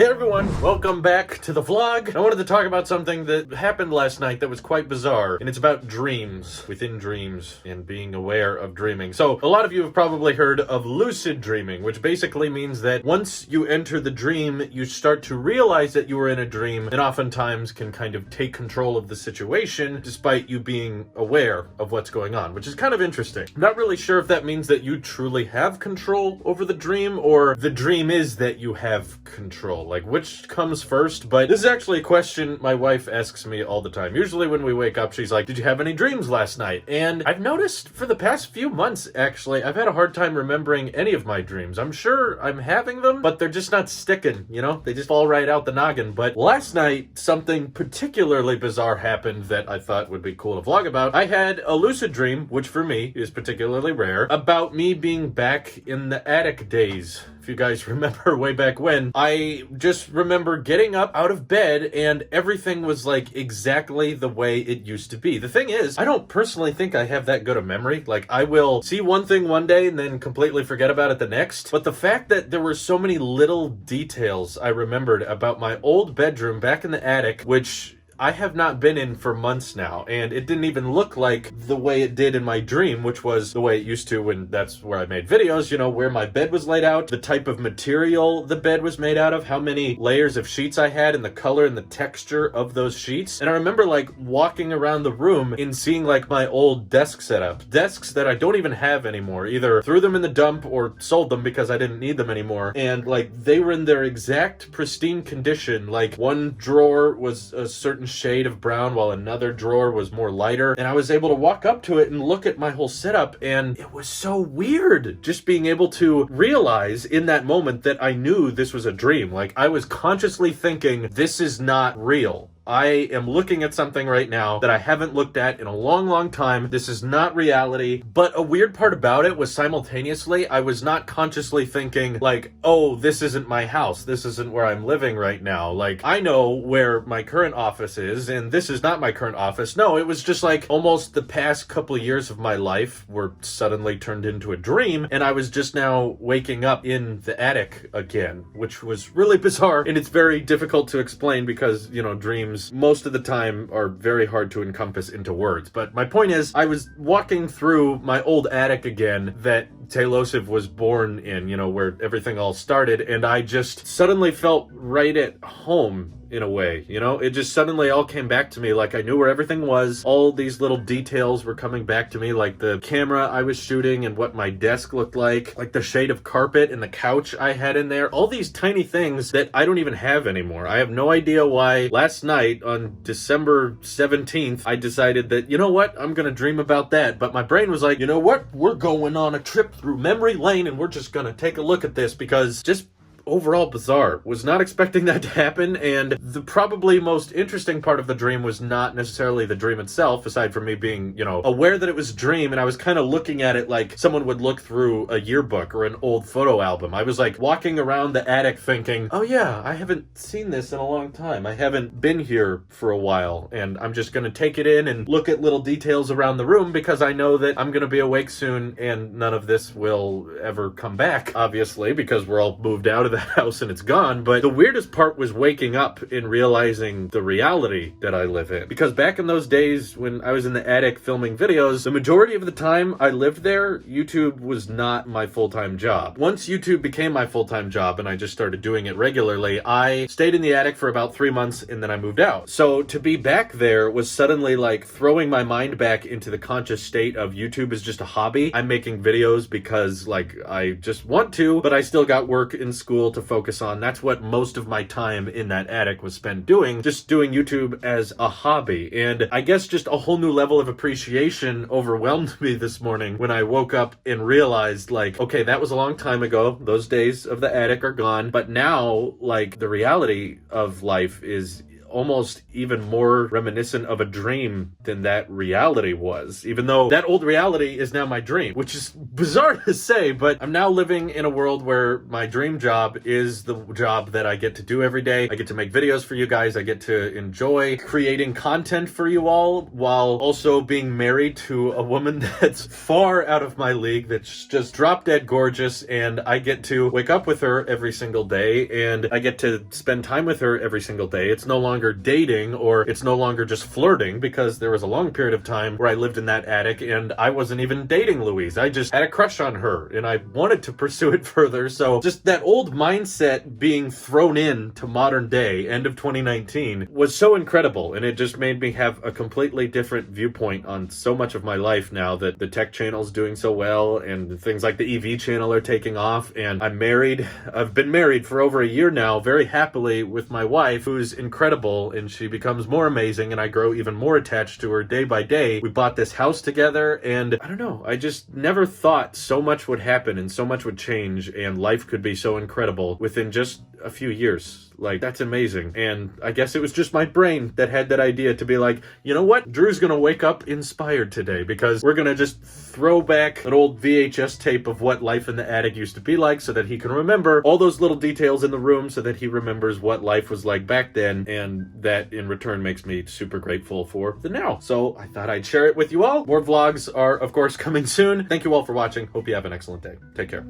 Hey everyone, welcome back to the vlog. I wanted to talk about something that happened last night that was quite bizarre, and it's about dreams within dreams and being aware of dreaming. So a lot of you have probably heard of lucid dreaming, which basically means that once you enter the dream, you start to realize that you were in a dream and oftentimes can kind of take control of the situation despite you being aware of what's going on, which is kind of interesting. I'm not really sure if that means that you truly have control over the dream or the dream is that you have control. Like, which comes first? But this is actually a question my wife asks me all the time. Usually when we wake up, she's like, did you have any dreams last night? And I've noticed for the past few months, actually, I've had a hard time remembering any of my dreams. I'm sure I'm having them, but they're just not sticking, you know? They just fall right out the noggin. But last night, something particularly bizarre happened that I thought would be cool to vlog about. I had a lucid dream, which for me is particularly rare, about me being back in the attic days. If you guys remember way back when, I just remember getting up out of bed and everything was like exactly the way it used to be. The thing is, I don't personally think I have that good a memory. Like, I will see one thing one day and then completely forget about it the next. But the fact that there were so many little details I remembered about my old bedroom back in the attic, which I have not been in for months now, and it didn't even look like the way it did in my dream, which was the way it used to when that's where I made videos, you know, where my bed was laid out, the type of material the bed was made out of, how many layers of sheets I had, and the color and the texture of those sheets. And I remember like walking around the room and seeing like my old desk setup, desks that I don't even have anymore, either threw them in the dump or sold them because I didn't need them anymore. And like they were in their exact pristine condition. Like one drawer was a certain shade of brown while another drawer was more lighter, and I was able to walk up to it and look at my whole setup, and it was so weird just being able to realize in that moment that I knew this was a dream. Like, I was consciously thinking, this is not real. I am looking at something right now that I haven't looked at in a long time. This is not reality. But a weird part about it was simultaneously, I was not consciously thinking like, oh, this isn't my house. This isn't where I'm living right now. Like, I know where my current office is, and this is not my current office. No, it was just like almost the past couple of years of my life were suddenly turned into a dream, and I was just now waking up in the attic again, which was really bizarre, and it's very difficult to explain because, you know, dreams most of the time are very hard to encompass into words. But my point is, I was walking through my old attic again that Taylosif was born in, you know, where everything all started, and I just suddenly felt right at home in a way, you know? It just suddenly all came back to me, like I knew where everything was. All these little details were coming back to me, like the camera I was shooting and what my desk looked like the shade of carpet and the couch I had in there. All these tiny things that I don't even have anymore. I have no idea why last night on December 17th, I decided that, you know what, I'm gonna dream about that. But my brain was like, you know what, we're going on a trip through memory lane and we're just gonna take a look at this because just overall bizarre. Was not expecting that to happen, and the probably most interesting part of the dream was not necessarily the dream itself, aside from me being, you know, aware that it was a dream, and I was kind of looking at it like someone would look through a yearbook or an old photo album. I was like walking around the attic thinking, oh yeah, I haven't seen this in a long time. I haven't been here for a while, and I'm just gonna take it in and look at little details around the room because I know that I'm gonna be awake soon and none of this will ever come back, obviously, because we're all moved out of the house and it's gone. But the weirdest part was waking up and realizing the reality that I live in, because back in those days when I was in the attic filming videos, the majority of the time I lived there, YouTube was not my full-time job. Once YouTube became my full-time job and I just started doing it regularly, I stayed in the attic for about 3 months and then I moved out. So to be back there was suddenly like throwing my mind back into the conscious state of YouTube is just a hobby. I'm making videos because like I just want to, but I still got work in school to focus on. That's what most of my time in that attic was spent doing, just doing YouTube as a hobby. And I guess just a whole new level of appreciation overwhelmed me this morning when I woke up and realized like, okay, that was a long time ago. Those days of the attic are gone. But now, like, the reality of life is almost even more reminiscent of a dream than that reality was, even though that old reality is now my dream, which is bizarre to say, but I'm now living in a world where my dream job is the job that I get to do every day. I get to make videos for you guys. I get to enjoy creating content for you all while also being married to a woman that's far out of my league, that's just drop dead gorgeous, and I get to wake up with her every single day, and I get to spend time with her every single day. It's no longer dating, or it's no longer just flirting, because there was a long period of time where I lived in that attic and I wasn't even dating Louise. I just had a crush on her and I wanted to pursue it further. So just that old mindset being thrown in to modern day, end of 2019, was so incredible, and it just made me have a completely different viewpoint on so much of my life now that the tech channel's doing so well and things like the EV channel are taking off, and I'm married. I've been married for over a year now, very happily, with my wife, who's incredible, and she becomes more amazing, and I grow even more attached to her day by day. We bought this house together, and I don't know, I just never thought so much would happen and so much would change and life could be so incredible within just a few years. Like, that's amazing. And I guess it was just my brain that had that idea to be like, you know what? Drew's gonna wake up inspired today, because we're gonna just throw back an old VHS tape of what life in the attic used to be like, so that he can remember all those little details in the room, so that he remembers what life was like back then, and that in return makes me super grateful for the now. So I thought I'd share it with you all. More vlogs are, of course, coming soon. Thank you all for watching. Hope you have an excellent day. Take care.